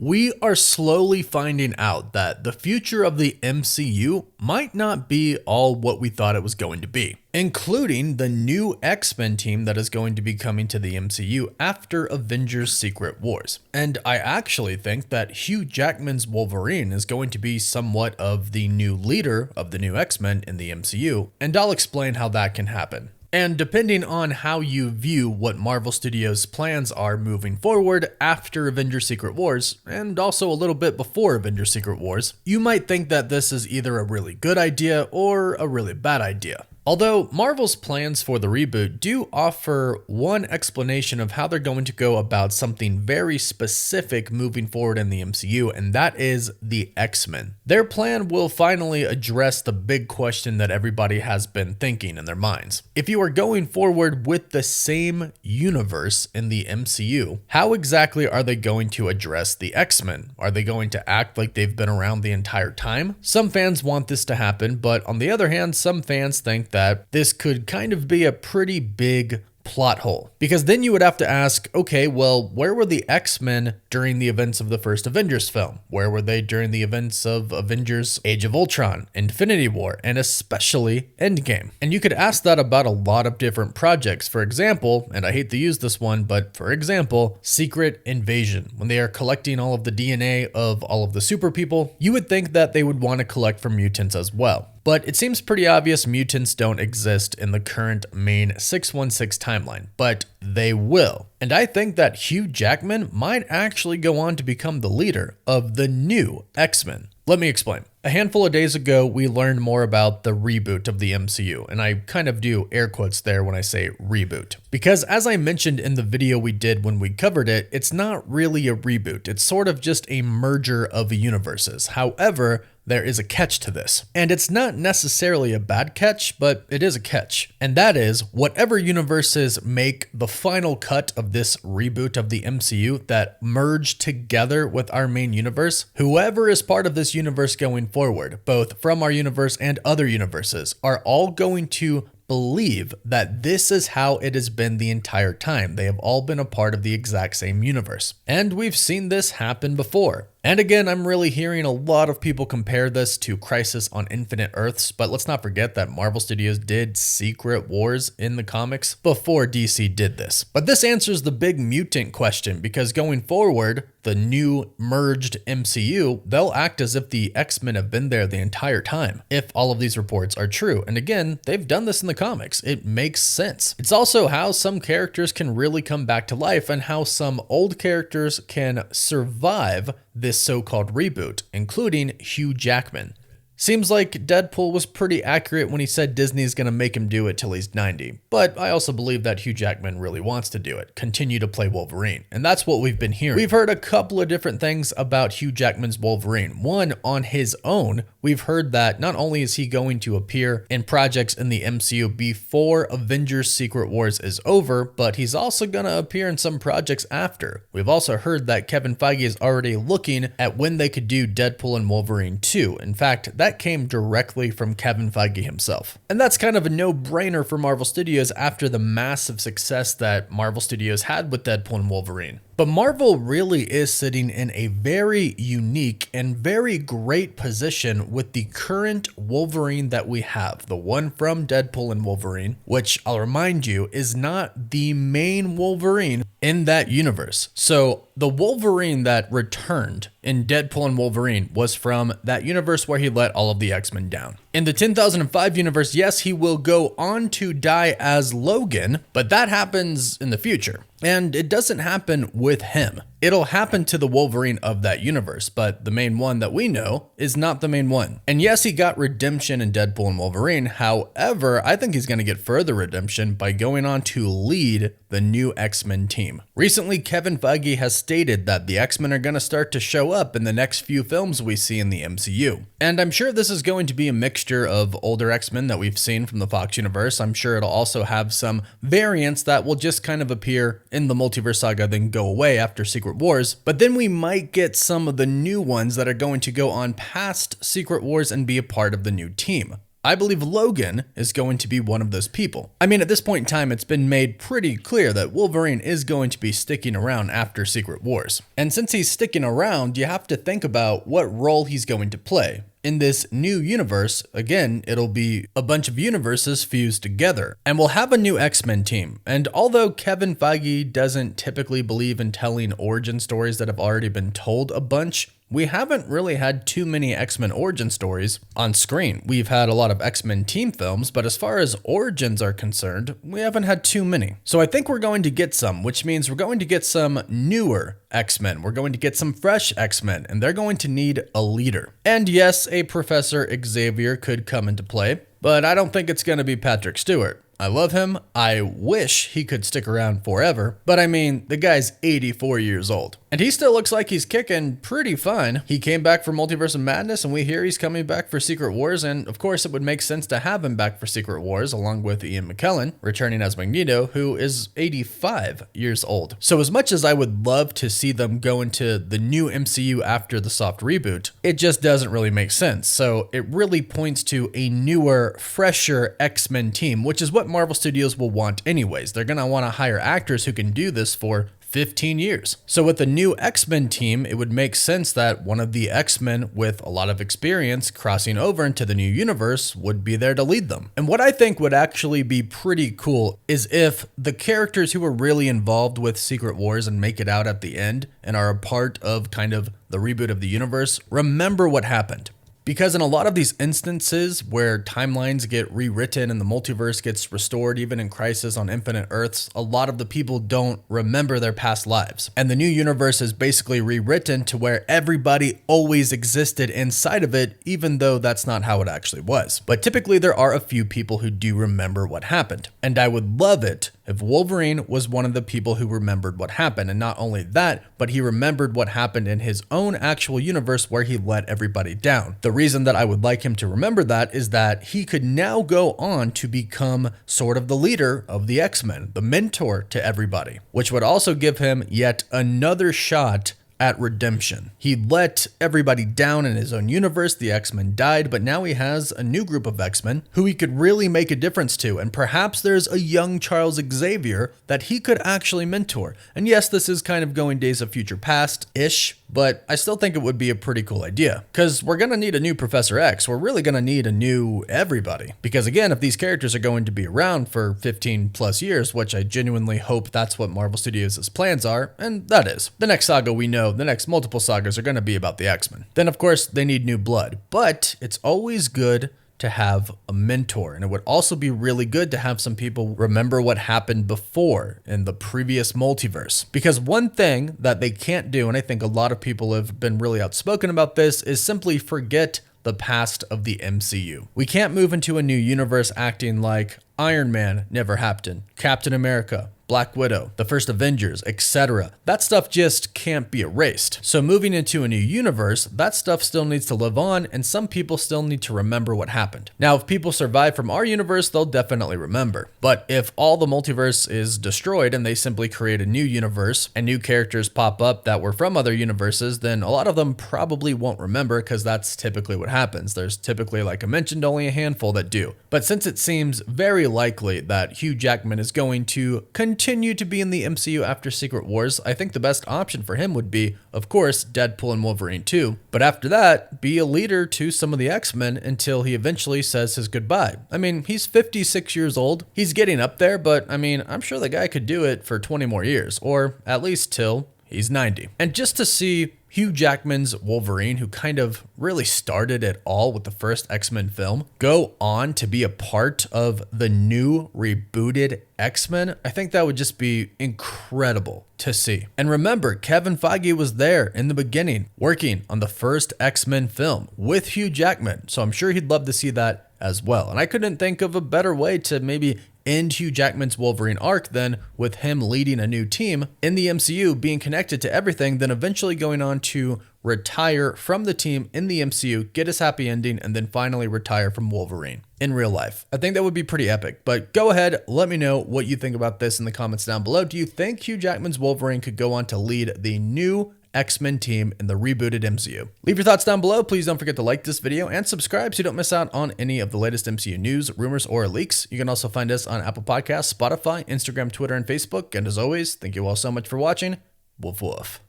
We are slowly finding out that the future of the MCU might not be all what we thought it was going to be, including the new X-Men team that is going to be coming to the MCU after Avengers Secret Wars. And I actually think that Hugh Jackman's Wolverine is going to be somewhat of the new leader of the new X-Men in the MCU, and I'll explain how that can happen. And depending on how you view what Marvel Studios' plans are moving forward after Avengers Secret Wars, and also a little bit before Avengers Secret Wars, you might think that this is either a really good idea or a really bad idea. Although Marvel's plans for the reboot do offer one explanation of how they're going to go about something very specific moving forward in the MCU, and that is the X-Men. Their plan will finally address the big question that everybody has been thinking in their minds. If you are going forward with the same universe in the MCU, how exactly are they going to address the X-Men? Are they going to act like they've been around the entire time? Some fans want this to happen, but on the other hand, some fans think that this could kind of be a pretty big plot hole. Because then you would have to ask, okay, well, where were the X-Men during the events of the first Avengers film? Where were they during the events of Avengers Age of Ultron, Infinity War, and especially Endgame? And you could ask that about a lot of different projects. For example, and I hate to use this one, but for example, Secret Invasion. When they are collecting all of the DNA of all of the super people, you would think that they would want to collect from mutants as well. But it seems pretty obvious mutants don't exist in the current main 616 timeline, but they will. And I think that Hugh Jackman might actually go on to become the leader of the new X-Men. Let me explain. A handful of days ago, we learned more about the reboot of the MCU, and I kind of do air quotes there when I say reboot. Because as I mentioned in the video we did when we covered it, it's not really a reboot. It's sort of just a merger of universes. However, there is a catch to this. And it's not necessarily a bad catch, but it is a catch. And that is, whatever universes make the final cut of this reboot of the MCU that merge together with our main universe, whoever is part of this universe going forward, both from our universe and other universes, are all going to believe that this is how it has been the entire time. They have all been a part of the exact same universe. And we've seen this happen before. And again, I'm really hearing a lot of people compare this to Crisis on Infinite Earths, but let's not forget that Marvel Studios did Secret Wars in the comics before DC did this. But this answers the big mutant question, because going forward, the new merged MCU, they'll act as if the X-Men have been there the entire time, if all of these reports are true. And again, they've done this in the comics. It makes sense. It's also how some characters can really come back to life and how some old characters can survive this so-called reboot, including Hugh Jackman. Seems like Deadpool was pretty accurate when he said Disney's gonna make him do it till he's 90. But I also believe that Hugh Jackman really wants to do it, continue to play Wolverine. And that's what we've been hearing. We've heard a couple of different things about Hugh Jackman's Wolverine. One, on his own, we've heard that not only is he going to appear in projects in the MCU before Avengers Secret Wars is over, but he's also gonna appear in some projects after. We've also heard that Kevin Feige is already looking at when they could do Deadpool and Wolverine 2. In fact, that came directly from Kevin Feige himself. And that's kind of a no-brainer for Marvel Studios after the massive success that Marvel Studios had with Deadpool and Wolverine. But Marvel really is sitting in a very unique and very great position with the current Wolverine that we have, the one from Deadpool and Wolverine, which I'll remind you is not the main Wolverine in that universe. So the Wolverine that returned in Deadpool and Wolverine was from that universe where he let all of the X-Men down. In the 10,005 universe, yes, he will go on to die as Logan, but that happens in the future. And it doesn't happen with him. It'll happen to the Wolverine of that universe, but the main one that we know is not the main one. And yes, he got redemption in Deadpool and Wolverine. However, I think he's going to get further redemption by going on to lead the new X-Men team. Recently, Kevin Feige has stated that the X-Men are going to start to show up in the next few films we see in the MCU. And I'm sure this is going to be a mixture of older X-Men that we've seen from the Fox universe. I'm sure it'll also have some variants that will just kind of appear in the multiverse saga, then go away after Secret Wars. But then we might get some of the new ones that are going to go on past Secret Wars and be a part of the new team. I believe Logan is going to be one of those people. I mean, at this point in time, it's been made pretty clear that Wolverine is going to be sticking around after Secret Wars. And since he's sticking around, you have to think about what role he's going to play. In this new universe, again, it'll be a bunch of universes fused together. And we'll have a new X-Men team. And although Kevin Feige doesn't typically believe in telling origin stories that have already been told a bunch, we haven't really had too many X-Men origin stories on screen. We've had a lot of X-Men team films, but as far as origins are concerned, we haven't had too many. So I think we're going to get some, which means we're going to get some newer X-Men. We're going to get some fresh X-Men, and they're going to need a leader. And yes, a Professor Xavier could come into play, but I don't think it's going to be Patrick Stewart. I love him. I wish he could stick around forever. But I mean, the guy's 84 years old. And he still looks like he's kicking pretty fine. He came back for Multiverse of Madness, and we hear he's coming back for Secret Wars. And of course, it would make sense to have him back for Secret Wars, along with Ian McKellen, returning as Magneto, who is 85 years old. So as much as I would love to see them go into the new MCU after the soft reboot, it just doesn't really make sense. So it really points to a newer, fresher X-Men team, which is what Marvel Studios will want anyways. They're going to want to hire actors who can do this for 15 years. So with the new X-Men team, it would make sense that one of the X-Men with a lot of experience crossing over into the new universe would be there to lead them. And what I think would actually be pretty cool is if the characters who were really involved with Secret Wars and make it out at the end and are a part of kind of the reboot of the universe remember what happened. Because in a lot of these instances where timelines get rewritten and the multiverse gets restored, even in Crisis on Infinite Earths, a lot of the people don't remember their past lives. And the new universe is basically rewritten to where everybody always existed inside of it, even though that's not how it actually was. But typically there are a few people who do remember what happened. And I would love it if Wolverine was one of the people who remembered what happened. And not only that, but he remembered what happened in his own actual universe where he let everybody down. The reason that I would like him to remember that is that he could now go on to become sort of the leader of the X-Men, the mentor to everybody, which would also give him yet another shot at redemption. He let everybody down in his own universe, the X-Men died, but now he has a new group of X-Men who he could really make a difference to, and perhaps there's a young Charles Xavier that he could actually mentor. And yes, this is kind of going Days of Future Past-ish, but I still think it would be a pretty cool idea. Because we're going to need a new Professor X, we're really going to need a new everybody. Because again, if these characters are going to be around for 15 plus years, which I genuinely hope that's what Marvel Studios' plans are, and that is. The next saga we know, the next multiple sagas are going to be about the X-Men. Then of course, they need new blood. But it's always good to have a mentor. And it would also be really good to have some people remember what happened before in the previous multiverse. Because one thing that they can't do, and I think a lot of people have been really outspoken about this, is simply forget the past of the MCU. We can't move into a new universe acting like Iron Man never happened, Captain America, Black Widow, the first Avengers, etc. That stuff just can't be erased. So moving into a new universe, that stuff still needs to live on, and some people still need to remember what happened. Now, if people survive from our universe, they'll definitely remember. But if all the multiverse is destroyed and they simply create a new universe and new characters pop up that were from other universes, then a lot of them probably won't remember, because that's typically what happens. There's typically, like I mentioned, only a handful that do. But since it seems very likely that Hugh Jackman is going to continue to be in the MCU after Secret Wars, I think the best option for him would be, of course, Deadpool and Wolverine 2. But after that, be a leader to some of the X-Men until he eventually says his goodbye. I mean, he's 56 years old. He's getting up there, but I mean, I'm sure the guy could do it for 20 more years, or at least till he's 90. And just to see Hugh Jackman's Wolverine, who kind of really started it all with the first X-Men film, go on to be a part of the new rebooted X-Men, I think that would just be incredible to see. And remember, Kevin Feige was there in the beginning working on the first X-Men film with Hugh Jackman, so I'm sure he'd love to see that as well. And I couldn't think of a better way to maybe end Hugh Jackman's Wolverine arc than with him leading a new team in the MCU, being connected to everything, then eventually going on to retire from the team in the MCU, get his happy ending, and then finally retire from Wolverine in real life. I think that would be pretty epic. But go ahead, let me know what you think about this in the comments down below. Do you think Hugh Jackman's Wolverine could go on to lead the new X-Men team in the rebooted MCU. Leave your thoughts down below. Please don't forget to like this video and subscribe so you don't miss out on any of the latest MCU news, rumors, or leaks. You can also find us on Apple Podcasts, Spotify, Instagram, Twitter, and Facebook. And as always, thank you all so much for watching. Woof woof.